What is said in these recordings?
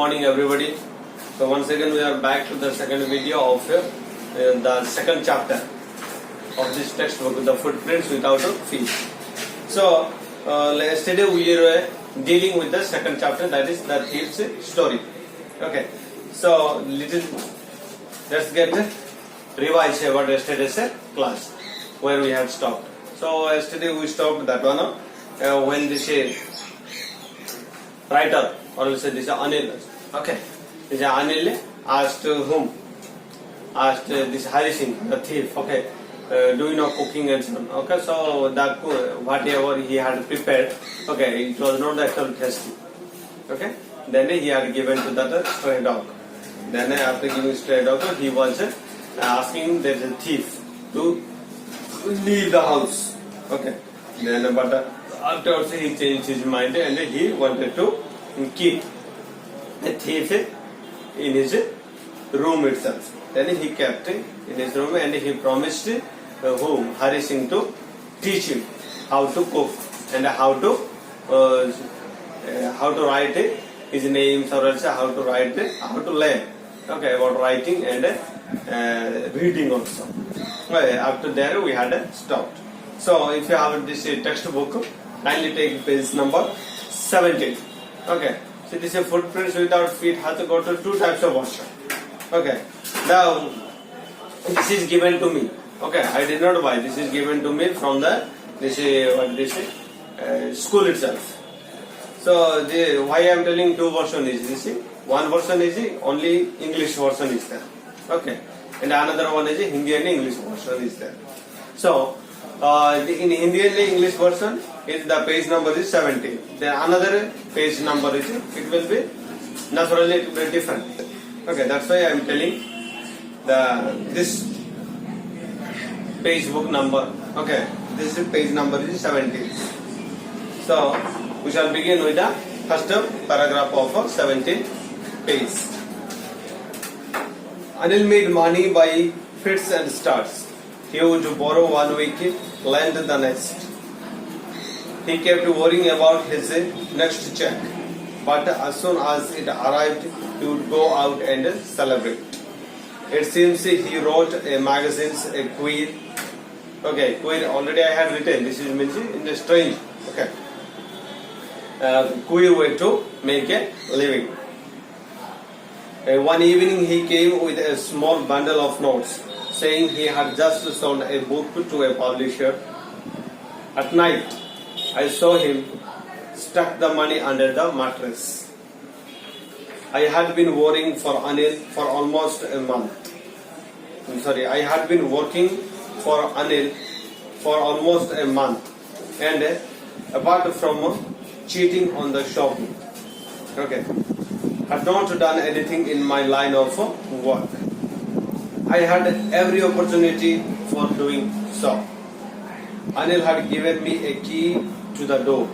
morning everybody. So once again we are back to the second video of the second chapter of this textbook, The Footprints Without Feet. So yesterday we were dealing with the second chapter, that is the thief's story. Okay, so let's get revised about yesterday's class where we had stopped. So yesterday we stopped that one when this writer, or we say this Anil. Okay, this Anil asked whom? Asked this Hari Singh, the thief. Okay, do you know cooking and so on? Okay, so that whatever he had prepared, okay, it was not that tasty. Okay, then he had given to that stray dog. Then after giving stray dog, he was asking the thief to leave the house. Okay, then but afterwards he changed his mind and he wanted to keep the thief in his room itself. Then he kept it in his room and he promised Hari Singh to teach him how to cook and how to write his names, or else how to learn. Okay, about writing and reading also. Well, after there we had stopped. So if you have this textbook, kindly take page number 17. Okay, so this is Footprints Without Feet has got two types of version. Okay, now this is given to me. Okay, I did not buy. This is given to me from the school itself. So why I am telling two version is this? One version is only English version is there. Okay, and another one is Hindi and English version is there. So in Hindi and English version is the page number is 17. Then another page number is it will be naturally it will be different. Okay, that's why I am telling this page book number. Okay, this is page number is 17. So we shall begin with the first paragraph of 17 page. Anil made money by fits and starts. He would borrow 1 week, lend the next. He kept worrying about his next check, but as soon as it arrived, he would go out and celebrate. It seems he wrote a magazine's a queer. Okay, queer already I had written. This is means in a strange. Okay, queer way to make a living. One evening he came with a small bundle of notes, saying he had just sold a book to a publisher. At night, I saw him stuck the money under the mattress. I had been worrying for Anil for almost a month. I had been working for Anil for almost a month, and apart from cheating on the shopping, okay, had not done anything in my line of work. I had every opportunity for doing so. Anil had given me a key to the door,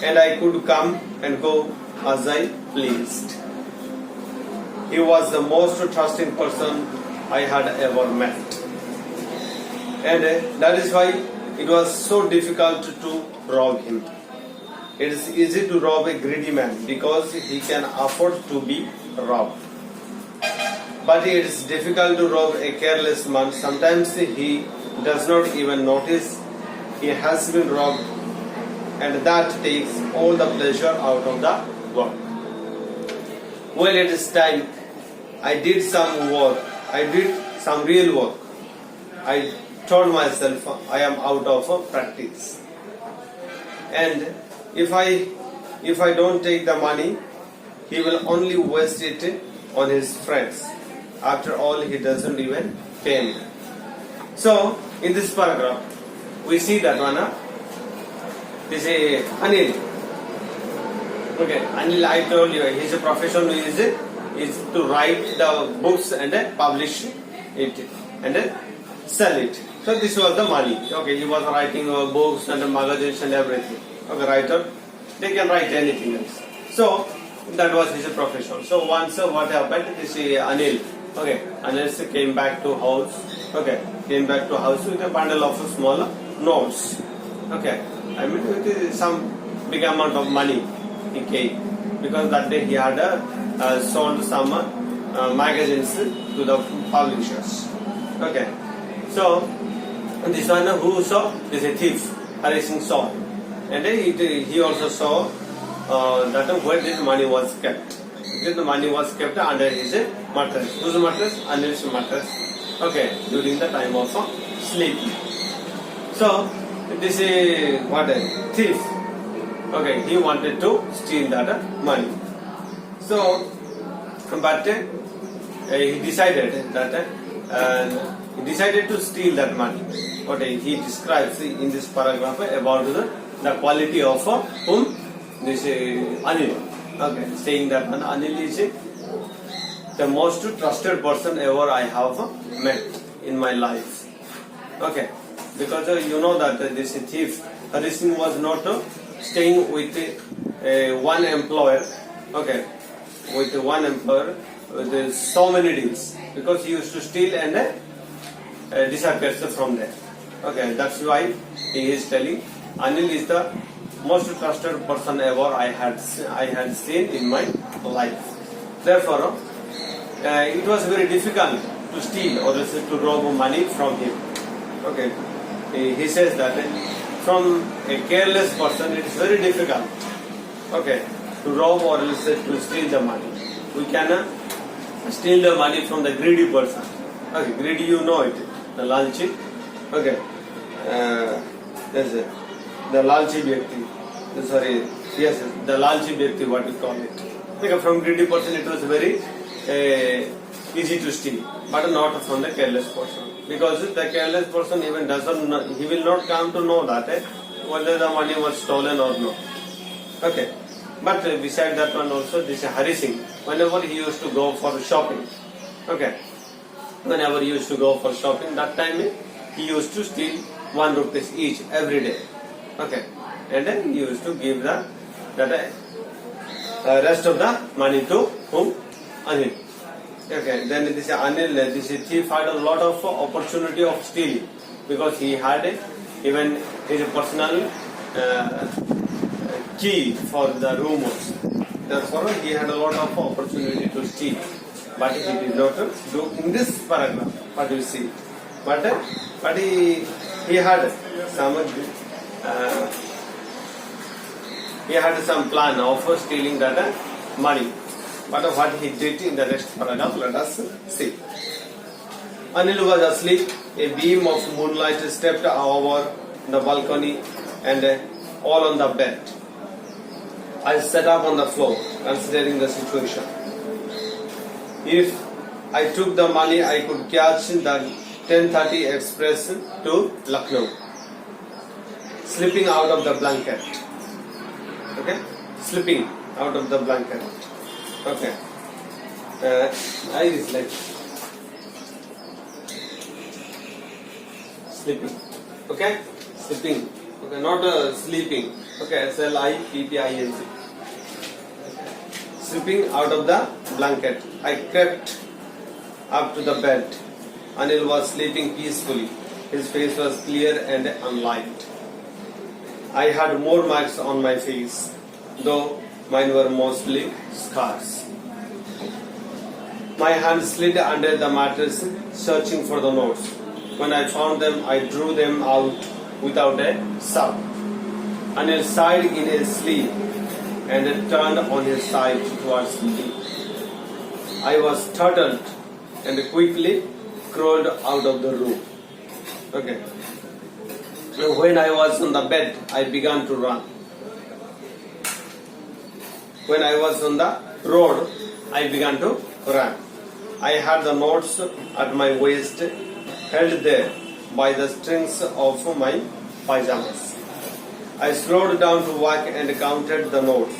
and I could come and go as I pleased. He was the most trusting person I had ever met, and that is why it was so difficult to rob him. It is easy to rob a greedy man because he can afford to be robbed. But it is difficult to rob a careless man. Sometimes he does not even notice he has been robbed, and that takes all the pleasure out of the work. Well, it is time. I did some work. I did some real work. I told myself I am out of practice. And if I don't take the money, he will only waste it on his friends. After all, he doesn't even pay me. So, in this paragraph, we see that one. This is Anil. Okay, Anil, I told you, his profession is to write the books and publish it and sell it. So this was the money. Okay, he was writing books and magazines and everything. Okay, writer, they can write anything else. So that was his profession. So once what happened, this Anil. Okay, Anil came back to house. Okay, came back to house with a bundle of small notes. Okay, I mean with some big amount of money he came. because that day he had sold some magazines to the publishers. Okay, so this one who saw is a thief. Hari Singh saw, and he also saw that where the money was kept. The money was kept under his mattress. Whose mattress? Anil's mattress. Okay, during the time of sleep. So this is what a thief. Okay, he wanted to steal that money. So, but he decided that he decided to steal that money. Okay, he describes in this paragraph about the quality of whom this Anil. Okay, saying that Anil is the most trusted person ever I have met in my life. Okay, because you know that this thief Hari Singh was not staying with one employer. Okay, with one employer with so many deals, because he used to steal and disappears from there. Okay, that's why he is telling Anil is the most trusted person ever I had seen in my life. Therefore, it was very difficult to steal or to rob money from him. Okay, he says that from a careless person it is very difficult. Okay, to rob or to steal the money. We can steal the money from the greedy person. Okay, greedy, you know it, the lalchi. Okay, that's it. The lalchi vyakti. Sorry, yes, the lalchi vyakti, what you call it. Okay, from greedy person it was very easy to steal, but not from the careless person, because the careless person even doesn't know, he will not come to know that whether the money was stolen or not. Okay, but beside that one also, this Hari Singh, whenever he used to go for shopping, okay, whenever he used to go for shopping, that time he used to steal 1 rupees each every day. Okay, and then he used to give the rest of the money to whom? Anil. Okay, then this Anil, this thief had a lot of opportunity of stealing, because he had even his personal key for the room also. Therefore, he had a lot of opportunity to steal, but he did not do in this paragraph. What you see, but he had some plan of stealing that money. But what he did in the next paragraph, let us see. Anil was asleep. A beam of moonlight stepped over the balcony and all on the bed. I sat up on the floor, considering the situation. If I took the money, I could catch the 10:30 express to Lucknow. Slipping out of the blanket. Okay? Slipping out of the blanket. Okay. I is like sleeping. Okay? Sleeping. Okay, not sleeping. Okay, SLIPPING. Slipping out of the blanket, I crept up to the bed. Anil was sleeping peacefully. His face was clear and unlined. I had more marks on my face, though mine were mostly scars. My hand slid under the mattress, searching for the notes. When I found them, I drew them out without a sound. Anil sighed in his sleep and turned on his side towards me. I was startled and quickly crawled out of the room. Okay. When I was on the bed, I began to run. When I was on the road, I began to run. I had the notes at my waist, held there by the strings of my pajamas. I slowed down to walk and counted the notes.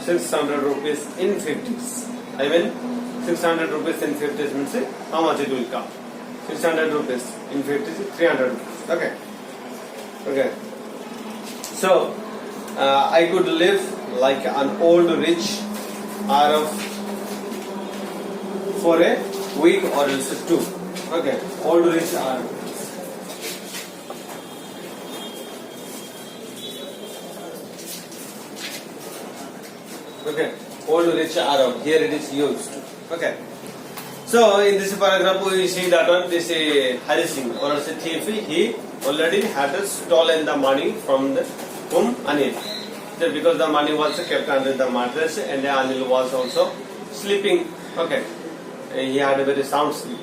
600 rupees in 50s. I mean, 600 rupees in 50s means how much it will come. 600 rupees in 50s, 300 rupees. Okay. Okay. So, I could live like an old rich Arab for a week or else 2. Okay. Old rich Arab. Okay. old rich Arab. Here it is used. Okay. So in this paragraph we see that one, this Hari Singh or as a thief, he already had stolen the money from the Anil. Just because the money was kept under the mattress and Anil was also sleeping. Okay. He had a very sound sleep.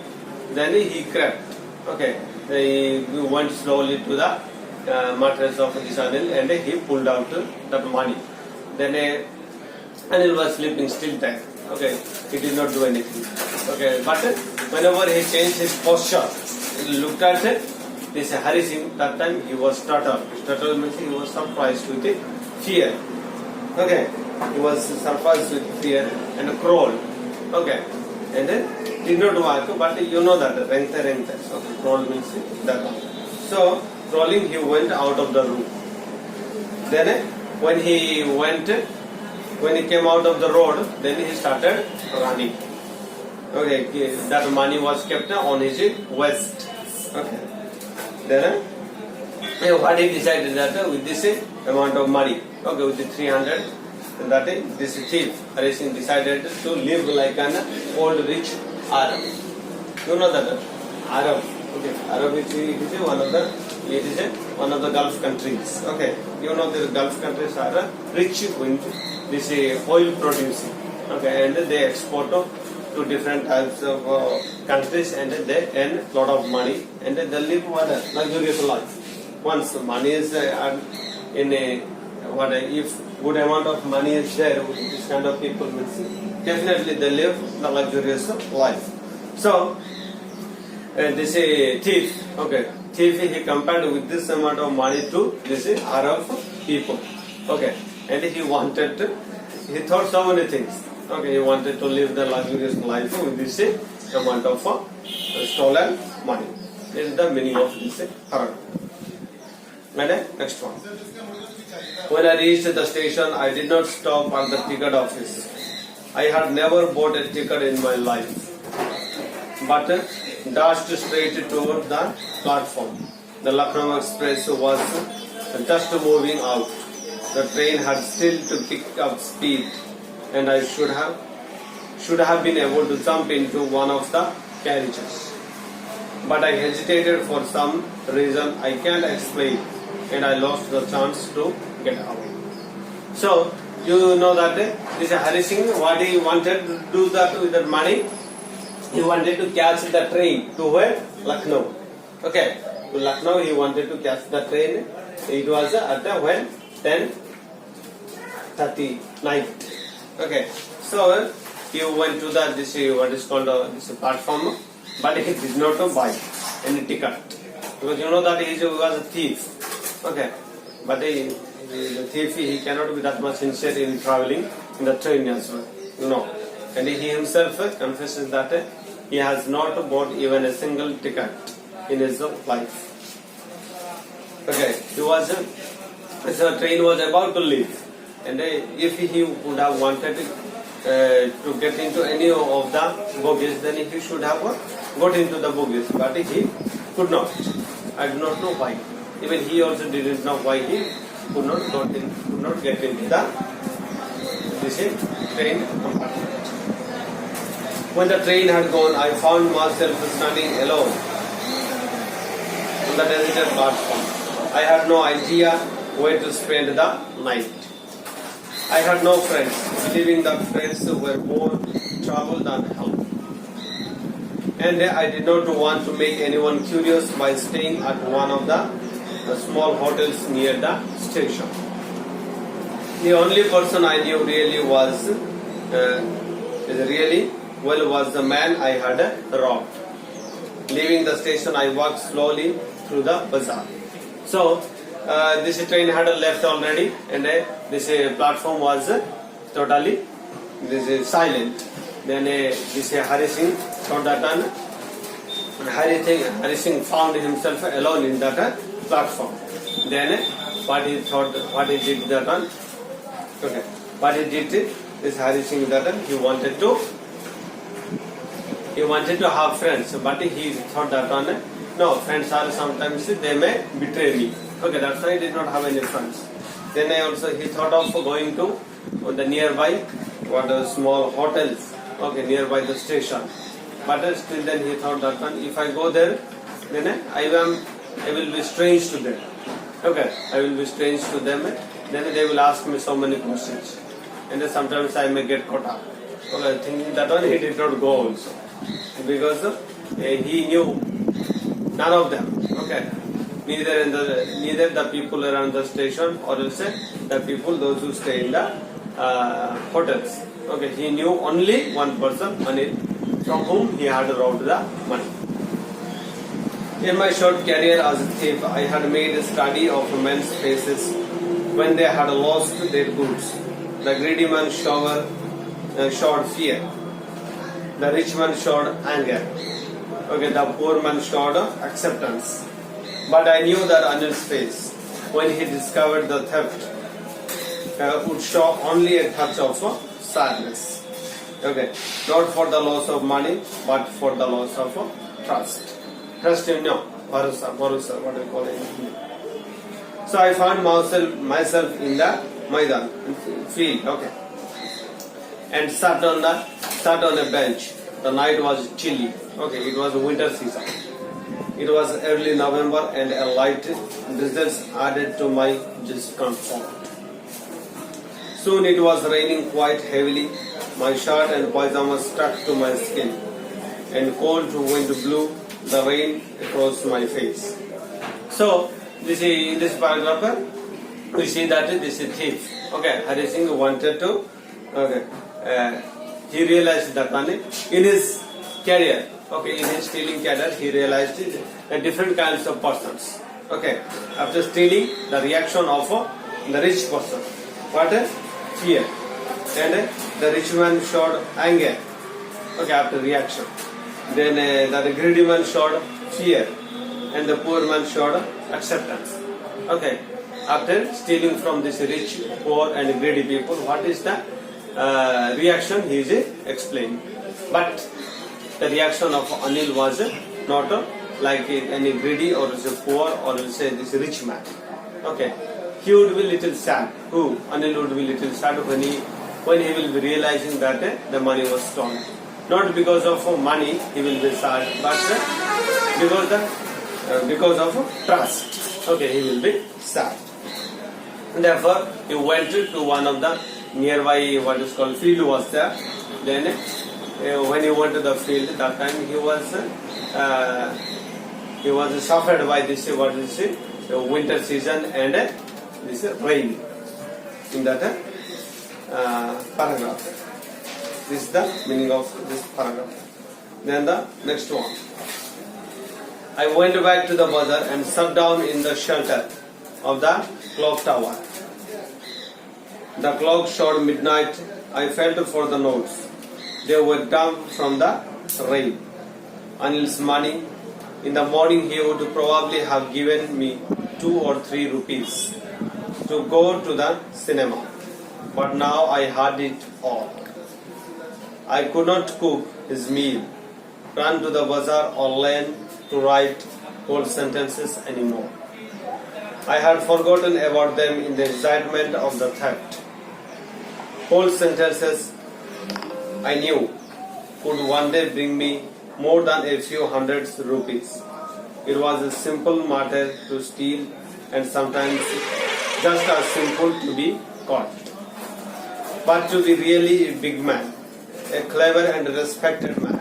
Then he crept. Okay. He went slowly to the mattress of this Anil and he pulled out that money. Then Anil was sleeping still there. Okay, he did not do anything. Okay, but whenever he changed his posture, he looked at this Hari Singh, that time he was startled. Startled means he was surprised with fear. Okay, he was surprised with fear and crawled. Okay, and then did not walk, but you know that rengte. So crawl means that one. So crawling, he went out of the room. Then when he came out of the road, then he started running. Okay, that money was kept on his waist. Okay. Then what he decided that with this amount of money, okay, with the 300, that this thief Hari Singh decided to live like an old rich Arab. You know that Arab. Okay, Arab is one of the Gulf countries. Okay, you know the Gulf countries are rich with this oil producing. Okay, and they export to different types of countries, and they earn a lot of money, and they live what a luxurious life. Once the money is if good amount of money is there with this kind of people, definitely they live the luxurious life. So this thief, okay, he compared with this amount of money to this Arab people, okay, and he thought so many things. Okay, he wanted to live the luxurious life with this amount of stolen money. This is the meaning of this paragraph. Next one. When I reached the station, I did not stop at the ticket office. I had never bought a ticket in my life, but dashed straight toward the platform. The Lucknow Express was just moving out. The train had still to pick up speed, and I should have been able to jump into one of the carriages. But I hesitated for some reason I can't explain, and I lost the chance to get away. So you know that this Hari Singh, what he wanted to do that with that money, he wanted to catch the train to where? Lucknow. Okay, to Lucknow he wanted to catch the train. It was at the when 10:30 night. Okay, so he went to this what is called this platform, but he did not buy any ticket because you know that he was a thief. Okay, but the thief, he cannot be that much sincere in traveling in the train as well, you know. And he himself confesses that he has not bought even a single ticket in his life. Okay, the train was about to leave, and if he would have wanted to get into any of the bogies, then he should have got into the bogies, but he could not. I do not know why. Even he also didn't know why he could not get into this train compartment. When the train had gone, I found myself standing alone on the deserted platform. I had no idea where to spend the night. I had no friends, believing that friends were more trouble than help. And I did not want to make anyone curious by staying at one of the small hotels near the station. The only person I knew really was the man I had robbed. Leaving the station, I walked slowly through the bazaar. So this train had left already, and this platform was totally silent. Then this Hari Singh thought that Hari Singh found himself alone in that platform. Then what he did this Hari Singh that he wanted to have friends, but he thought that no, friends are sometimes they may betray me. Okay, that's why he did not have any friends. Then he thought of going to the nearby what are small hotels, okay, nearby the station. But still then he thought that one, if I go there, then I will be strange to them. Okay, I will be strange to them. Then they will ask me so many questions, and then sometimes I may get caught up. Okay, thinking that one he did not go also, because he knew none of them. Okay, neither the people around the station or else the people those who stay in the hotels. Okay, he knew only one person, Anil, from whom he had robbed the money. In my short career as a thief, I had made a study of men's faces when they had lost their goods. The greedy man showed fear. The rich man showed anger. Okay, the poor man showed acceptance. But I knew that Anil's face, when he discovered the theft, would show only a touch of sadness. Okay, not for the loss of money, but for the loss of trust. Trust in bharosa, what do you call it? So I found myself in the Maidan field, okay, and sat on a bench. The night was chilly, okay, it was winter season. It was early November and a light drizzle added to my discomfort. Soon it was raining quite heavily. My shirt and pajamas stuck to my skin, and cold wind blew the rain across my face. So, in this paragraph, we see that this is thief. Okay, Hari Singh wanted to, he realized that in his career, okay, in his stealing career, he realized different kinds of persons. Okay, after stealing, the reaction of the rich person. What? Fear. And the rich man showed anger. Okay, after reaction. Then the greedy man showed fear, and the poor man showed acceptance. Okay, after stealing from this rich, poor and greedy people, what is the reaction? He is explained. But the reaction of Anil was not like any greedy or poor or say this rich man. Okay, he would be little sad. Who? Anil would be little sad when he will be realizing that the money was stolen. Not because of money he will be sad, but because of trust. Okay, he will be sad. Therefore, he went to one of the nearby what is called field was there. Then when he went to the field, that time he was suffered by this what is it, winter season and this rain. In that paragraph. This is the meaning of this paragraph. Then the next one. I went back to the bazaar and sat down in the shelter of the clock tower. The clock showed midnight. I felt for the notes. They were damp from the rain. Anil's money. In the morning he would probably have given me 2 or 3 rupees to go to the cinema. But now I had it all. I could not cook his meal, run to the bazaar or learn to write whole sentences anymore. I had forgotten about them in the excitement of the theft. Whole sentences I knew could one day bring me more than a few hundred rupees. It was a simple matter to steal and sometimes just as simple to be caught. But to be really a big man, a clever and respected man,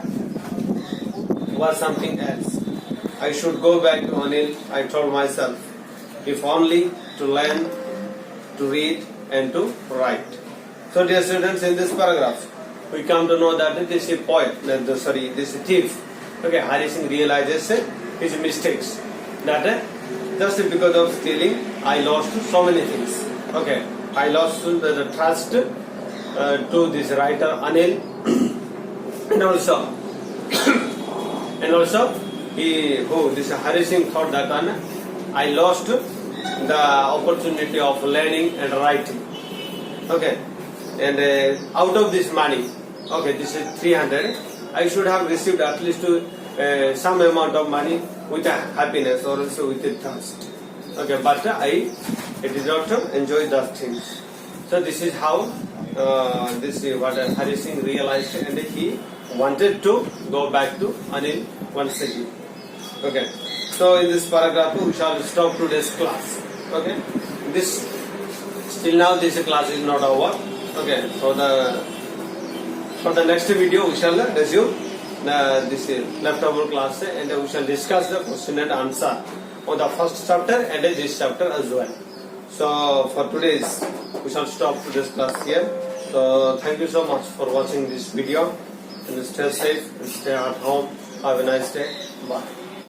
was something else. I should go back to Anil, I told myself, if only to learn to read and to write. So dear students, in this paragraph, we come to know that this is poet, this is thief. Okay, Hari Singh realizes his mistakes. That just because of stealing, I lost so many things. Okay, I lost the trust to this writer Anil, and also this Hari Singh thought that I lost the opportunity of learning and writing. Okay, and out of this money, okay, this is 300. I should have received at least some amount of money with a happiness or also with a trust. Okay, but I did not enjoy those things. So this is how this what Hari Singh realized, and he wanted to go back to Anil once again. Okay. So in this paragraph we shall stop today's class. Okay. This still now this class is not over. Okay. So for the next video we shall resume this leftover class, and we shall discuss the question and answer on the first chapter and this chapter as well. So for today's we shall stop today's class here. So thank you so much for watching this video, and stay safe and stay at home. Have a nice day. Bye.